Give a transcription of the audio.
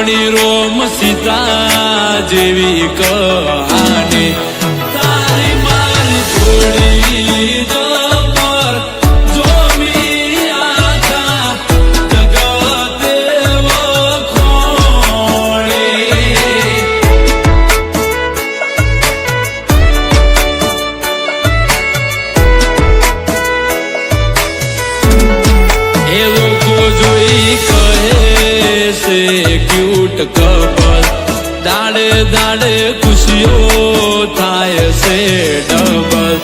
આપણી રોમ સીતા જેવી કહાની તારી મારી થોડી જબર જોવી આખા જગતે વખોણી એ લોકો જોઈ કહે છે ક્યુટ કપલ દાડે દાડે ખુશીઓ થાય છે ડબલ